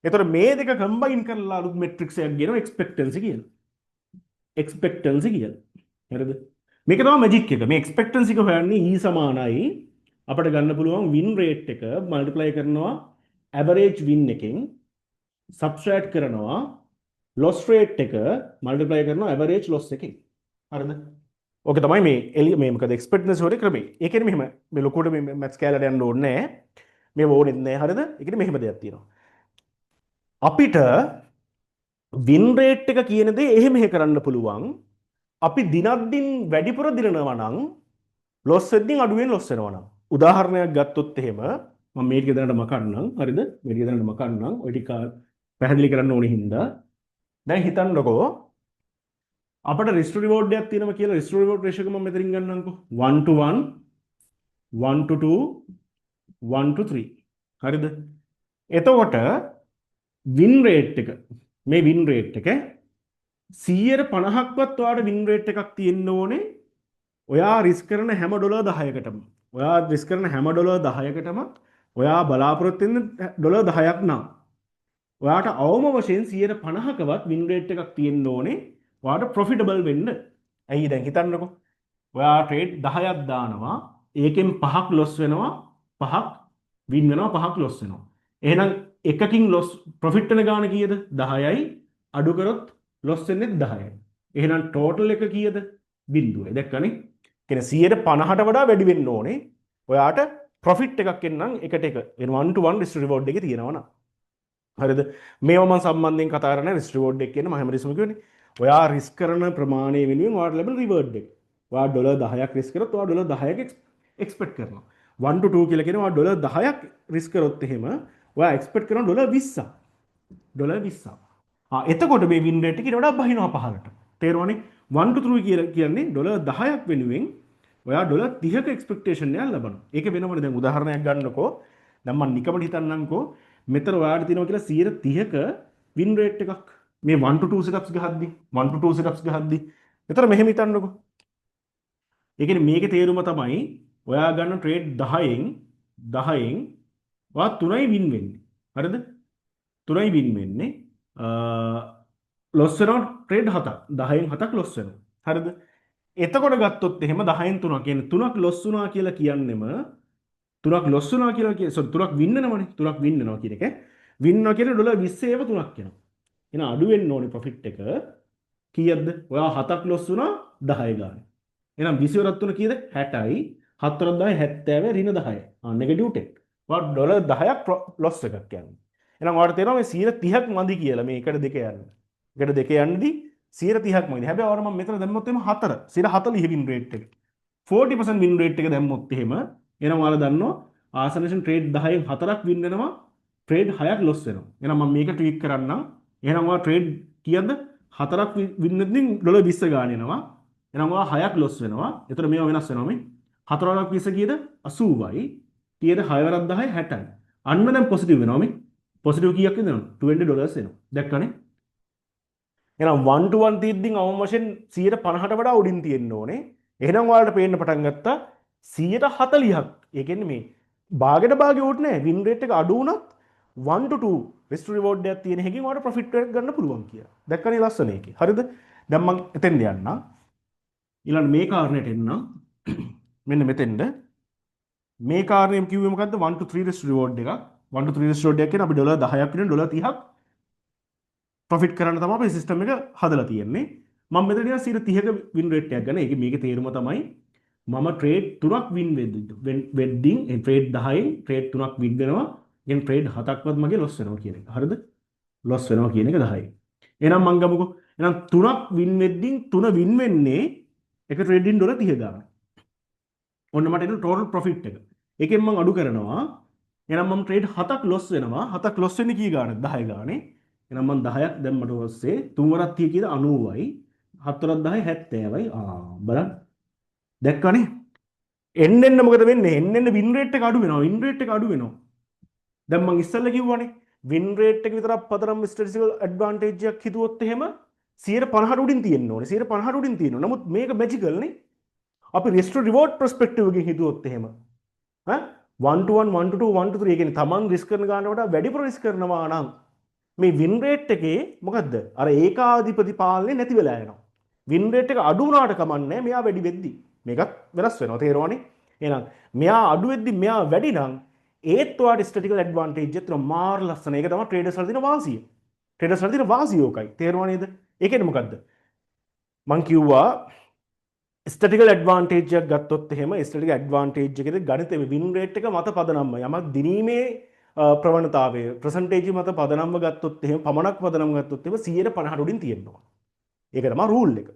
එතකොට මේ දෙක කම්බයින් කරලා අලුත් මෙට්‍රික්ස් එකක් ගෙනවා expectancy කියලා. expectancy කියලා. හරිද? මේක තමයි මැජික් එක. මේ expectancy එක හොයන්නේ E සමානයි අපිට ගන්න පුළුවන් win rate එක multiply කරනවා average win එකෙන් subtract කරනවා loss rate එක multiply කරනවා average loss එකෙන්. හරිද? ඕක තමයි මේ මොකද expectancy වලේ ක්‍රමය. ඒ කියන්නේ මෙහෙම මේ ලොකුවට මේ maths කැලට යන්න ඕනේ නැහැ. මේ ඕනෙත් නැහැ. හරිද? ඒ කියන්නේ මෙහෙම දෙයක් තියෙනවා. අපිට win rate එක කියන දේ එහෙම කරන්න පුළුවන්. අපි දිනක් දින වැඩිපුර දිනනවා නම් loss එකෙන් අඩුවෙන් loss වෙනවා නම්. උදාහරණයක් ගත්තොත් එහෙම මම මේක දැනට මකන්නම්. හරිද? මේක දැනට මකන්නම්. ඔය ටික පැහැදිලි කරන්න ඕනේ හින්දා. දැන් හිතන්නකෝ අපිට risk to reward එකක් තියෙනවා කියලා risk to reward ratio එක මම මෙතනින් ගන්නම්කෝ 1 to 1 1 to 2 1 to 3 හරිද? එතකොට win rate එක මේ win rate එක 150ක්වත් ඔයාලට win rate එකක් තියෙන්න ඕනේ. ඔයා risk කරන හැම ඩොලර් 10කටම ඔයා risk කරන හැම ඩොලර් 10කටම ඔයා බලාපොරොත්තු වෙන ඩොලර් 10ක් නම් ඔයාට අවම වශයෙන් 150කවත් win rate එකක් තියෙන්න ඕනේ. ඔයාට profitable වෙන්න. ඇයි දැන් හිතන්නකෝ. ඔයා trade 10ක් දානවා. ඒකෙන් 5ක් loss වෙනවා. 5ක් win වෙනවා. 5ක් loss වෙනවා. එහෙනම් එකකින් loss profit වෙන ගාණ කීයද? 10යි. අඩු කරොත් loss වෙන්නේ 10යි. එහෙනම් total එක කීයද? බිඳුවයි. දැක්කනේ? කියන්නේ 150ට වඩා වැඩි වෙන්න ඕනේ. ඔයාට profit එකක් එන්නම් එකට එක. එන 1 to 1 risk reward එකේ තියෙනවා නම්. හරිද? මේවා මම සම්බන්ධයෙන් කතා කරන්නේ risk reward එක කියන මම හැම රිස්ම කියන්නේ. ඔයා රිස්ක් කරන ප්‍රමාණය වෙනුවෙන් ඔයාට ලැබෙන රිවර්ඩ් එක. ඔයා ඩොලර් 10ක් රිස්ක් කරොත් ඔයා ඩොලර් 10ක් එක්ස්පෙක්ට් කරනවා. 1 to 2 කියලා කියනවා ඩොලර් 10ක් රිස්ක් කරොත් එහෙම ඔයා එක්ස්පෙක්ට් කරනවා ඩොලර් 20ක්. ඩොලර් 20ක්. එතකොට මේ වින් රේට් එක ඊට වඩා බහිනවා පහළට. තේරුණානේ? 1 to 3 කියලා කියන්නේ ඩොලර් 10ක් වෙනුවෙන් ඔයා ඩොලර් 30ක එක්ස්පෙක්ටේෂන් එකක් ලබනවා. ඒක වෙනමනේ. දැන් උදාහරණයක් ගන්නකො. දැන් මම නිකමට හිතන්නම්කෝ මෙතන ඔයාලට තියෙනවා කියලා 30ක වින් රේට් එකක්. මේ 1 to 2 setups ගහද්දි 1 to 2 setups ගහද්දි. එතන මෙහෙම හිතන්නකො. ඒ කියන්නේ මේකේ තේරුම තමයි ඔයා ගන්න ට්‍රේඩ් 10න් ඔයා 3යි වින් වෙන්නේ. හරිද? 3යි වින් වෙන්නේ. ලොස් වෙනවා ට්‍රේඩ් 7ක්. 10න් 7ක් ලොස් වෙනවා. හරිද? එතකොට ගත්තොත් එහෙම 10න් 3ක් කියන්නේ 3ක් ලොස් වුණා කියලා කියන්නෙම 3ක් ලොස් වුණා කියලා කිය සෝරි 3ක් වින් වෙනවනේ. 3ක් වින් වෙනවා කියන එක. වින් වෙනවා කියන්නේ ඩොලර් 20 ඒව 3ක් වෙනවා. එහෙනම් අඩු වෙන්න ඕනේ ප්‍රොෆිට් එක කීයක්ද? ඔයා 7ක් ලොස් වුණා 10 ගානේ. එහෙනම් 20 වරක් තුන කීයද? 60යි. 7 වරක් 10 70 ඍණ 10. නෙගටිව් 10. ඔයා ඩොලර් 10ක් ලොස් එකක් කියන්නේ. එහෙනම් ඔයාලට තේරෙනවා මේ 130ක් මදි කියලා මේ එකට දෙක යන්න. එකට දෙක යන්නදී 130ක් මදි. හැබැයි ඔයාලා මම මෙතන දැම්මොත් එහෙම 4 140 වින් රේට් එක. 40% වින් රේට් එක දැම්මොත් එහෙම එහෙනම් ඔයාලා දන්නවා ආසනේෂන් ට්‍රේඩ් 10න් 4ක් වින් වෙනවා. ට්‍රේඩ් 6ක් ලොස් වෙනවා. එහෙනම් මම මේක ට්වීක් කරන්නම්. එහෙනම් ඔයා ට්‍රේඩ් කීයද? 4ක් වින් වෙද්දී ඩොලර් 20 ගාන එනවා. එහෙනම් ඔයා 6ක් ලොස් වෙනවා. එතකොට මේවා වෙනස් වෙනවා මේ. 4 වරක් 20 කීයද? 80යි. කීයද? 6 වරක් 10යි 60යි. අන්න දැන් පොසිටිව් වෙනවා මේ. පොසිටිව් කීයක් වෙනවද? $20 එනවා. දැක්කනේ? එහෙනම් 1 to 1 තියද්දී අවම වශයෙන් 150ට වඩා උඩින් තියෙන්න ඕනේ. එහෙනම් ඔයාලට පේන්න පටන් ගත්තා 140ක්. ඒ කියන්නේ මේ භාගෙට භාගෙ උඩ නෑ. වින් රේට් එක අඩු වුණත් 1 to 2 රිස්ක් රිවෝඩ් එකක් තියෙන එකකින් ඔයාලට ප්‍රොෆිට් එකක් ගන්න පුළුවන් කියලා. දැක්කනේ ලස්සන එකේ. හරිද? දැන් මම එතෙන්ද යන්නම්. ඊළඟ මේ කාරණේට එන්නම්. මෙන්න මෙතෙන්ද මේ කාරණේම කිව්වේ මොකද්ද? 1 to 3 රිස්ක් රිවෝඩ් එකක්. 1 to 3 රිස්ක් රිවෝඩ් එකක් කියන්නේ අපි ඩොලර් 10ක් වෙන ඩොලර් 30ක් ප්‍රොෆිට් කරන්න තමයි අපේ සිස්ටම් එක හදලා තියෙන්නේ. මම මෙතන නිකන් 130ක වින් රේට් එකක් ගන්න. ඒකේ මේකේ තේරුම තමයි මම ට්‍රේඩ් 3ක් වින් වෙද්දී ට්‍රේඩ් 10න් ට්‍රේඩ් 3ක් වින් වෙනවා. එහෙනම් ට්‍රේඩ් 7ක්වත් මගේ ලොස් වෙනවා කියන එක. හරිද? ලොස් වෙනවා කියන එක 10යි. එහෙනම් මම ගමුකෝ. එහෙනම් 3ක් වින් වෙද්දී 3 වින් වෙන්නේ එක ට්‍රේඩින් ඩොලර් 30 ගන්න. ඔන්න මට එන ටෝටල් ප්‍රොෆිට් එක. ඒකෙන් මම අඩු කරනවා. එහෙනම් මම ට්‍රේඩ් 7ක් ලොස් වෙනවා. 7ක් ලොස් වෙන්නේ කී ගානද? 10 ගානේ. එහෙනම් මම 10ක් දැම්මට පස්සේ 3 වරක් 30 කීයද? 90යි. 7 වරක් 10 70යි. බලන්න. දැක්කනේ? එන්න මොකද වෙන්නේ? එන්න වින් රේට් එක අඩු වෙනවා. වින් රේට් එක අඩු වෙනවා. දැන් මම ඉස්සෙල්ලා කිව්වනේ වින් රේට් එක විතරක් පදනම් ස්ටැටිස්ටිකල් ඇඩ්වාන්ටේජ් එකක් හිතුවොත් එහෙම 150ට උඩින් තියෙන්න ඕනේ. 150ට උඩින් තියෙනවා. නමුත් මේක මැජිකල් නේ. අපි රිස්ක් ටු රිවෝඩ් පර්ස්පෙක්ටිව් එකකින් හිතුවොත් එහෙම 1 to 1 1 to 2 1 to 3 කියන්නේ තමන් රිස්ක් කරන ගානට වඩා වැඩිපුර රිස්ක් කරනවා නම් මේ වින් රේට් එකේ මොකද්ද? අර ඒකාධිපති පාලනේ නැති වෙලා යනවා. වින් රේට් එක අඩු වුණාට කමන්නේ මෙයා වැඩි වෙද්දි. මේකත් වෙනස් වෙනවා. තේරුණානේ? එහෙනම් මෙයා අඩු වෙද්දි මෙයා වැඩි නම් ඒත් ඔයාට ස්ටැටිකල් ඇඩ්වාන්ටේජ් එක තියෙනවා මාර ලස්සන. ඒක තමයි ට්‍රේඩර්ස් වල තියෙන වාසිය. ට්‍රේඩර්ස් වල තියෙන වාසිය ඕකයි. තේරුණා නේද? ඒ කියන්නේ මොකද්ද? මං කිව්වා ස්ටැටිකල් ඇඩ්වාන්ටේජ් එකක් ගත්තොත් එහෙම ස්ටැටිකල් ඇඩ්වාන්ටේජ් එකේ ගණිතයේ වින් රේට් එක මත පදනම්ම යමක් දිනීමේ ප්‍රවණතාවය ප්‍රසන්ටේජ් මත පදනම්ව ගත්තොත් එහෙම පමණක් පදනම්ව ගත්තොත් එහෙම 150ට උඩින් තියෙනවා. ඒක තමයි රූල් එක.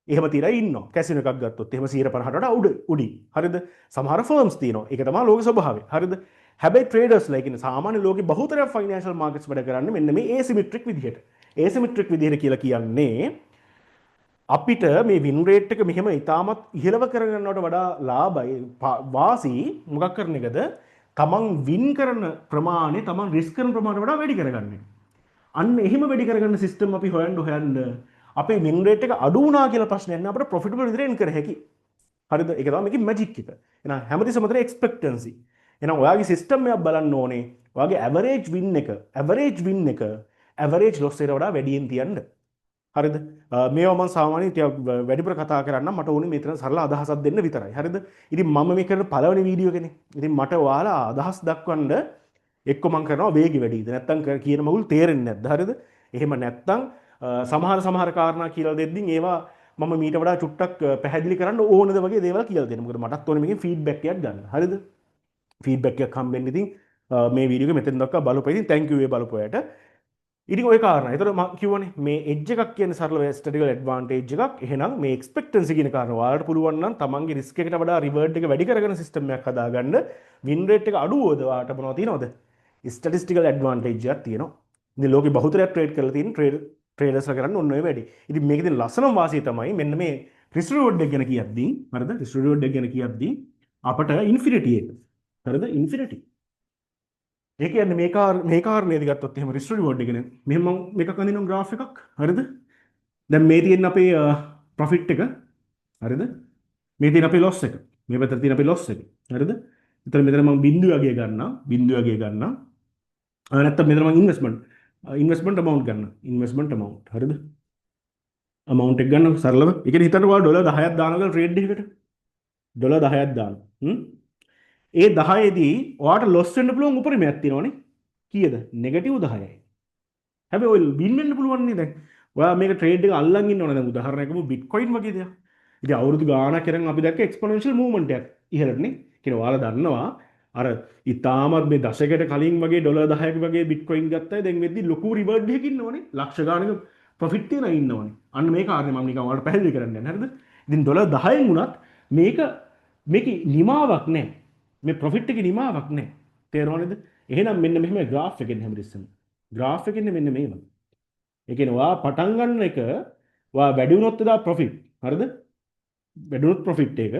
එහෙම තියලා ඉන්නවා. කැසිනෝ එකක් ගත්තොත් එහෙම 150ට වඩා උඩින්. හරිද? සමහර ෆර්ම්ස් තියෙනවා. ඒක තමයි ලෝක ස්වභාවය. හරිද? හැබැයි ට්‍රේඩර්ස්ලා කියන්නේ සාමාන්‍ය ලෝකේ බහුතරයක් ෆයිනෑන්ෂල් මාකට්ස් වැඩ කරන්නේ මෙන්න මේ ඒසිමෙට්‍රික් විදිහට. ඒසිමෙට්‍රික් විදිහට කියලා කියන්නේ අපිට මේ වින් රේට් එක මෙහෙම ඉතාමත් ඉහළව කරගන්නවට වඩා ලාභයි වාසි මොකක් කරන එකද? තමන් වින් කරන ප්‍රමාණය තමන් රිස්ක් කරන ප්‍රමාණයට වඩා වැඩි කරගන්න එක. අන්න එහෙම වැඩි කරගන්න සිස්ටම් අපි හොයන්න අපේ වින් රේට් එක අඩු වුණා කියලා ප්‍රශ්නයක් නෑ. අපිට ප්‍රොෆිටබල් විදිහට එන් කර හැකියි. හරිද? ඒක තමයි මේකේ මැජික් එක. එහෙනම් හැමතිස්සෙම අතර එක්ස්පෙක්ටන්සි. එහෙනම් ඔයාගේ සිස්ටම් එකක් බලන්න ඕනේ. ඔයාගේ ඇවරේජ් වින් එක ඇවරේජ් ලොස් එකට වඩා වැඩියෙන් තියන්න. හරිද? මේවා මම සාමාන්‍යයෙන් ටිකක් වැඩිපුර කතා කරන්න මට ඕනේ මෙතන සරල අදහසක් දෙන්න විතරයි. හරිද? ඉතින් මම මේ කරන පළවෙනි වීඩියෝ එකනේ. ඉතින් මට ඔයාලා අදහස් දක්වන්න එක්ක මම කරනවා වේගය වැඩිද නැත්නම් කියන මගුල් තේරෙන්නේ නැද්ද? හරිද? එහෙම නැත්නම් සමහර කාරණා කියලා දෙද්දී ඒවා මම මීට වඩා චුට්ටක් පැහැදිලි කරන්න ඕනද වගේ දේවල් කියලා දෙන්න. මොකද මටත් ඕනේ මේකෙන් ෆීඩ්බැක් එකක් ගන්න. හරිද? ෆීඩ්බැක් එකක් හම්බෙන්න ඉතින් මේ වීඩියෝ එක මෙතෙන් දක්වා බලපුවා. ඉතින් thank you ඒ බලපුවාට. ඉතින් ඔය කාරණා. ඒතර මම කියවනේ මේ එජ් එකක් කියන්නේ සරලව ස්ටැටිකල් ඇඩ්වාන්ටේජ් එකක්. එහෙනම් මේ එක්ස්පෙක්ටන්සි කියන කාරණා ඔයාලට පුළුවන් නම් තමන්ගේ රිස්ක් එකට වඩා රිවර්ඩ් එක වැඩි කරගෙන සිස්ටම් එකක් හදාගන්න වින් රේට් එක අඩු වුවද ඔයාලට මොනවද තියෙනවද? ස්ටැටිස්ටිකල් ඇඩ්වාන්ටේජ් එකක් තියෙනවා. ඉතින් ලෝකෙ බහුතරයක් ට්‍රේඩ් කරලා තියෙන ට්‍රේඩර්ස්ලා කරන්නේ ඔන්න ඔය වැඩි. ඉතින් මේකේ තියෙන ලස්සනම වාසිය තමයි මෙන්න මේ රිස්ක් රිවර්ඩ් එක ගැන කියද්දී හරිද? රිස්ක් රිවර්ඩ් එක ගැන කියද්දී අපට ඉන්ෆිනිටි එක. හරිද? ඉන්ෆිනිටි ඒ කියන්නේ මේ කාරණේදී ගත්තොත් එහෙම රිස්ක් රිවෝඩ් එක නේ. මෙහෙම මම මේකක් අඳිනවා ග්‍රාෆ් එකක්. හරිද? දැන් මේ තියෙන අපේ ප්‍රොෆිට් එක. හරිද? මේ තියෙන අපේ ලොස් එක. මේ පැත්තට තියෙන අපේ ලොස් එක. හරිද? එතන මෙතන මම බිංදුව වගේ ගන්නවා. බිංදුව වගේ ගන්නවා. නැත්තම් මෙතන මම ඉන්වෙස්ට්මන්ට් amount ගන්නවා. Investment amount. හරිද? amount එක ගන්නවා සරලව. ඒ කියන්නේ හිතන්න ඔයාලා ඩොලර් 10ක් දානවා ට්‍රේඩ් එකකට. ඩොලර් 10ක් දානවා. ඒ 10ේදී ඔයාට ලොස් වෙන්න පුළුවන් උපරිමයක් තියෙනවනේ. කීයද? නෙගටිව් 10යි. හැබැයි ඔය වින් වෙන්න පුළුවන් නේ දැන්. ඔයා මේක ට්‍රේඩ් එක අල්ලන් ඉන්නවනේ දැන් උදාහරණයකම බිට්කොයින් වගේ දෙයක්. ඉතින් අවුරුදු ගාණක් කරන් අපි දැක්ක එක්ස්පොනෙන්ෂල් මූව්මන්ට් එකක් ඉහළටනේ. කියන්නේ ඔයාලා දන්නවා අර ඉතාමත් මේ දශකයට කලින් වගේ ඩොලර් 10ක වගේ බිට්කොයින් ගත්තා දැන් වෙද්දි ලොකු රිවර්ඩ් එකක් ඉන්නවනේ. ලක්ෂ ගාණක ප්‍රොෆිට් තියන ඉන්නවනේ. අන්න මේ කාරණේ මම නිකන් ඔයාලට පැහැදිලි කරන්න යන්නේ. හරිද? ඉතින් ඩොලර් 10න් වුණත් මේකේ නිමාවක් නැහැ. මේ ප්‍රොෆිට් එකේ නිමාවක් නැහැ. තේරෙනවද? එහෙනම් මෙන්න මෙහෙම ග්‍රාෆ් එකෙන් හැමදෙස්සම. ග්‍රාෆ් එකෙන් මෙන්න මේව. ඒ කියන්නේ ඔයා පටන් ගන්න එක ඔයා වැඩි වුණොත් එදා ප්‍රොෆිට්. හරිද? වැඩි වුණොත් ප්‍රොෆිට් එක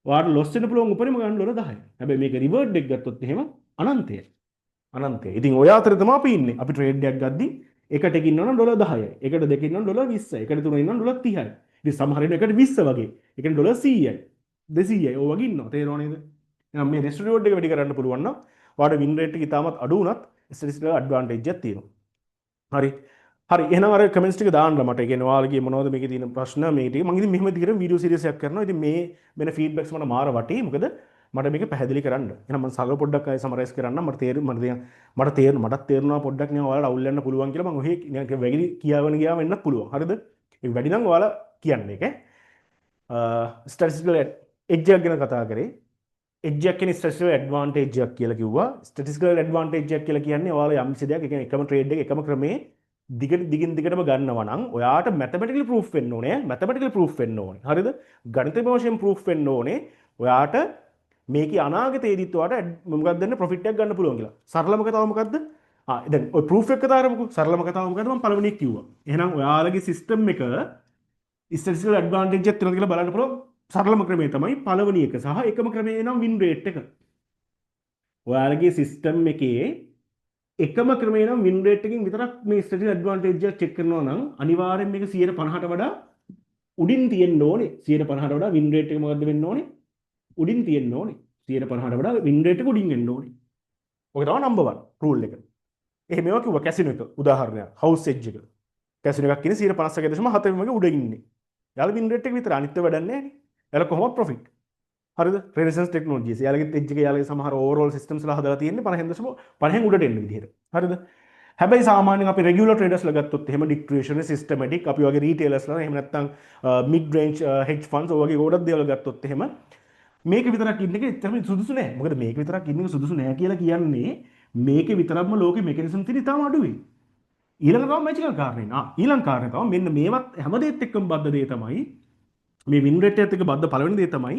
ඔයාට ලොස් වෙන්න පුළුවන් උපරිම ගන්න ඩොලර් 10යි. හැබැයි මේක රිවර්ඩ් එක ගත්තොත් එහෙම අනන්තයයි. අනන්තයයි. ඉතින් ඔය අතරේ තමයි අපි ඉන්නේ. අපි ට්‍රේඩ් එකක් ගද්දී එකට එක ඉන්නවනම් ඩොලර් 10යි. එකට දෙක ඉන්නවනම් ඩොලර් 20යි. එකට තුන ඉන්නවනම් ඩොලර් 30යි. ඉතින් සමහර වෙලාවට එකට 20 වගේ. ඒ කියන්නේ ඩොලර් 100යි. 200යි. ඔය වගේ ඉන්නවා. තේරෙනව නේද? එහෙනම් මේ රිස්ක් රිවෝඩ් එක වැඩි කරන්න පුළුවන් නම් ඔයාට වින් රේට් එක ඉතාමත් අඩු වුණත් ස්ටැටිස්ටිකල් ඇඩ්වාන්ටේජ් එකක් තියෙනවා. හරි. හරි. එහෙනම් අර කමෙන්ට්ස් ටික දාන්න මට. ඒ කියන්නේ ඔයාලගේ මොනවද මේකේ තියෙන ප්‍රශ්න මේ ටික. මම ඉතින් මෙහෙම දිගට වීඩියෝ සීරීස් එකක් කරනවා. ඉතින් මේ වෙන ෆීඩ්බැක්ස් මට මාර වටේ. මොකද මට මේක පැහැදිලි කරන්න. එහෙනම් මම සරල පොඩ්ඩක් අය සමරයිස් කරන්න. මටත් තේරුණා පොඩ්ඩක් නේ ඔයාලට අවුල් වෙන්න පුළුවන් කියලා මම ඔහේ වැගිලි කියාගෙන ගියාම වෙන්නත් පුළුවන්. හරිද? ඒක වැඩි නම් ඔයාලා කියන්නේ ඒක. ස්ටැටිස්ටිකල් එජ් එක ගැන කතා කරේ. එජ් එක කියන්නේ ස්ටැටිස්ටිකල් ඇඩ්වාන්ටේජ් එකක් කියලා කිව්වා. ස්ටැටිස්ටිකල් ඇඩ්වාන්ටේජ් එකක් කියලා කියන්නේ ඔයාලා යම් කිසි දෙයක් ඒ කියන්නේ එකම ට්‍රේඩ් එක එකම ක්‍රමේ දිගින් දිගටම ගන්නවා නම් ඔයාට මැතමැටිකලි ප්‍රූෆ් වෙන්න ඕනේ. මැතමැටිකලි ප්‍රූෆ් වෙන්න ඕනේ. හරිද? ගණිතමය වශයෙන් ප්‍රූෆ් වෙන්න ඕනේ. ඔයාට මේකේ අනාගතයේදීත් ඔයාට මොකක්ද දෙන්න ප්‍රොෆිට් එකක් ගන්න පුළුවන් කියලා. සරලම කතාව මොකද්ද? දැන් ඔය ප්‍රූෆ් එක කතාවමකෝ. සරලම කතාව මොකද්ද? මම පළවෙනි එක කිව්වා. එහෙනම් ඔයාලගේ සිස්ටම් එක ස්ටැටිස්ටිකල් ඇඩ්වාන්ටේජ් එකක් තියෙනවද කියලා බලන්න පුළුවන්. සරලම ක්‍රමය තමයි පළවෙනි එක සහ එකම ක්‍රමය නම් වින් රේට් එක. ඔයාලගේ සිස්ටම් එකේ එකම ක්‍රමය නම් වින් රේට් එකකින් විතරක් මේ ස්ටැටිස්ටිකල් ඇඩ්වාන්ටේජ් එක චෙක් කරනවා නම් අනිවාර්යෙන් මේක 150ට වඩා උඩින් තියෙන්න ඕනේ. 150ට වඩා වින් රේට් එක මොකද්ද වෙන්න ඕනේ? උඩින් තියෙන්න ඕනේ. 150ට වඩා වින් රේට් එක උඩින් එන්න ඕනේ. ඔක තමයි නම්බර් 1 රූල් එක. එහෙම ඒවා කිව්වා කැසිනෝ එක උදාහරණයක්. හවුස් එජ් එක. කැසිනෝ එකක් කියන්නේ 151.7 වගේ උඩ ඉන්නේ. යාළුවා වින් රේට් එක විතර අනිත් ඒවා වැඩක් නැහැ නේ. යාළුවා කොහොමද ප්‍රොෆිට්? හරිද? රෙනිසන්ස් ටෙක්නොලොජිස්. යාළුවාගේ එජ් එක යාළුවාගේ සමහර ඕවර්ऑල් සිස්ටම්ස්ලා හදලා තියෙන්නේ 50 උඩට එන්න විදිහට. හරිද? හැබැයි සාමාන්‍යයෙන් අපි රෙගියුලර් ට්‍රේඩර්ස්ලා ගත්තොත් එහෙම ඩිස්ක්‍රිෂනරි සිස්ටමැටික් අපි වගේ රීටේලර්ස්ලා එහෙම නැත්නම් මිඩ් රේන්ජ් හෙජ් ෆන්ඩ්ස් ඔය වගේ ගොඩක් දේවල් ගත්තොත් එහෙම මේක විතරක් ඉන්න එක එච්චරම සුදුසු නෑ. මොකද මේක විතරක් ඉන්න එක සුදුසු නෑ කියලා කියන්නේ මේකේ විතරක්ම ලෝකෙ මෙකැනිසම් තියෙන ඉතාලම අඩුයි. ඊළඟ තමයි මැජිකල් කාරණේ. ඊළඟ කාරණේ තමයි මෙන්න මේවත් හැමදේත් එක්කම බද්ධ දේ තමයි මේ වින් රේට් එකත් එක්ක බද්ධ පළවෙනි දේ තමයි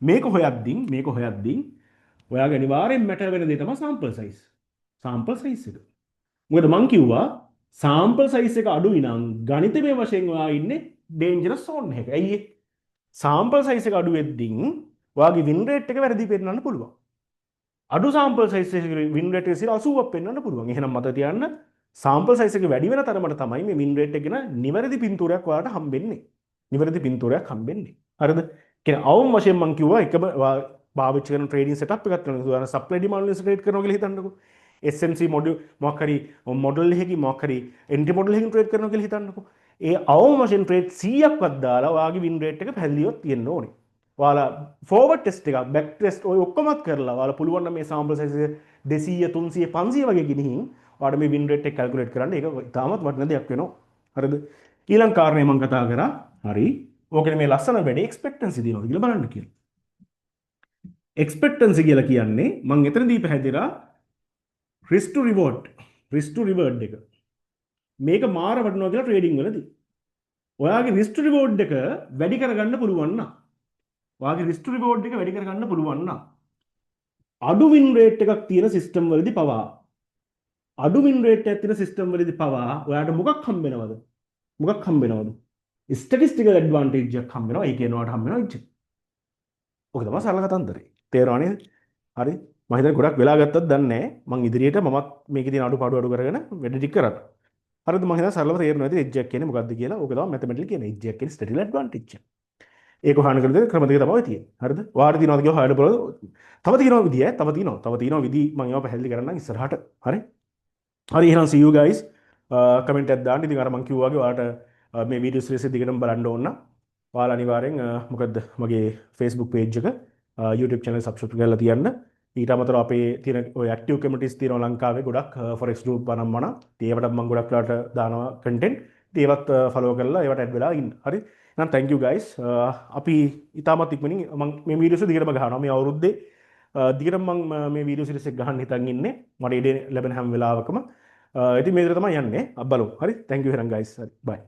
මේක හොයද්දී ඔයාගේ අනිවාර්යෙන් මැටර් වෙන දේ තමයි සාම්පල් සයිස්. සාම්පල් සයිස් එක. මොකද මං කිව්වා සාම්පල් සයිස් එක අඩුයි නම් ගණිතමය වශයෙන් ඔයා ඉන්නේ ඩේන්ජරස් සෝන් එකක. ඇයි ඒ? සාම්පල් සයිස් එක අඩු වෙද්දී ඔයාගේ වින් රේට් එක වැරදි පෙන්නන්න පුළුවන්. අඩු සාම්පල් සයිස් එකේ වින් රේට් එක 80ක් පෙන්වන්න පුළුවන්. එහෙනම් මතක තියාගන්න සාම්පල් සයිස් එක වැඩි වෙන තරමට තමයි මේ වින් රේට් එක ගැන නිවැරදි පින්තූරයක් ඔයාලට හම්බෙන්නේ. නිවැරදි පින්තූරයක් හම්බෙන්නේ. හරිද? කියන්නේ අවම වශයෙන් මම කිව්වා එකම පාවිච්චි කරන ට්‍රේඩින් සෙටප් එකක් තියෙනවා. උදාහරණ සප්ලයි ඩිමාන්ඩ් ලෙස ට්‍රේඩ් කරනවා කියලා හිතන්නකෝ. SMC මොඩල් මොකක් හරි මොඩල් එකකින් මොකක් හරි එන්ට්‍රි මොඩල් එකකින් ට්‍රේඩ් කරනවා කියලා හිතන්නකෝ. ඒ අවම වශයෙන් ට්‍රේඩ් 100ක්වත් දාලා ඔයාගේ වින් රේට් එක පැහැදිලිව තියෙන්න ඕනේ. ඔයාලා ෆෝවර්ඩ් ටෙස්ට් එකක් බැක් ටෙස්ට් ඔය ඔක්කොමත් කරලා ඔයාලා පුළුවන් නම් මේ සාම්පල් සයිස් එක 200 300 500 වගේ ගිනිහින් ඔයාලා මේ වින් රේට් එක කැල්කියුලේට් කරන්න ඒක ඉතාමත් වටින දෙයක් වෙනවා. හරිද? ඊළඟ කාරණේ මම කතා කරා. හරි. ඕකනේ මේ ලස්සන වැඩේ එක්ස්පෙක්ටන්සි දිනවද කියලා බලන්න කියලා. එක්ස්පෙක්ටන්සි කියලා කියන්නේ මම එතනදී පැහැදිලා රිස්ක් ටු රිවෝඩ් එක. මේක මාර වටිනවා කියලා ට්‍රේඩින් වලදී. ඔයාගේ රිස්ක් රිවෝඩ් එක වැඩි කරගන්න පුළුවන් නම් ඔයාගේ රිස්ක් රිවෝඩ් එක වැඩි කරගන්න පුළුවන් නම් අඩු වින් රේට් එකක් තියෙන සිස්ටම් වලදී පවා අඩු වින් රේට් එකක් තියෙන සිස්ටම් වලදී පවා ඔයාට මොකක් හම්බ වෙනවද? මොකක් හම්බ වෙනවද? ස්ටැටිස්ටිකල් ඇඩ්වාන්ටේජ් එකක් හම්බ වෙනවා. ඒ කියන්නේ ඔයාට හම්බ වෙනවා ඉච්ච. ඔක තමයි සරල කතන්දරේ. තේරෙනව නේද? හරි. මම හිතන්නේ ගොඩක් වෙලා ගත්තත් දන්නේ නැහැ. මම ඉදිරියට මමත් මේකේ තියෙන අඩුපාඩු අඩු කරගෙන වැඩි ටික කරා. හරිද? මම හිතනවා සරලව තේරෙනවා ඇති එජ් එකක් කියන්නේ මොකක්ද කියලා. ඕක තමයි මැතමැටිකලි කියන්නේ. එජ් එකක් කියන්නේ ස්ටැටිකල් ඇඩ්වාන්ටේජ් එක. ඒක හොයන්න කරන ක්‍රම දෙක තමයි තියෙන්නේ. හරිද? වාට තියනවාද කියලා හොයන්න බලන්න. තව තියෙනවා විදිය. තව තියෙනවා විදි මම ඒවා පැහැදිලි කරන්නම් ඉස්සරහට. හරි? හරි එහෙනම් see you guys. කමෙන්ට් එකක් දාන්න. ඉතින් අර මම කිව්වා වගේ ඔයාලට මේ වීඩියෝ සීරීස් එක දිගටම බලන්න ඕන නම් ඔයාලා අනිවාර්යෙන් මොකද මගේ Facebook page එක YouTube channel subscribe කරලා තියන්න. ඊට අමතරව අපේ තියෙන ඔය active communities තියෙනවා ලංකාවේ ගොඩක් forex group වනම් මොන. ඉතින් ඒවට මම ගොඩක් වෙලාට දානවා content. ඉතින් ඒවත් follow කරලා ඒවට add වෙලා ඉන්න. හරි? එහෙනම් thank you guys. අපි ඊටමත් ඉක්මනින් මම මේ වීඩියෝස් දිගටම ගහනවා. මේ අවුරුද්දේ දිගටම මම මේ වීඩියෝ සීරීස් එක ගහන්න හිතන් ඉන්නේ. මට ඉඩ ලැබෙන හැම වෙලාවකම. ඉතින් මේ විදිහට තමයි යන්නේ. බලමු. හරි? thank you එහෙනම් guys. හරි. bye.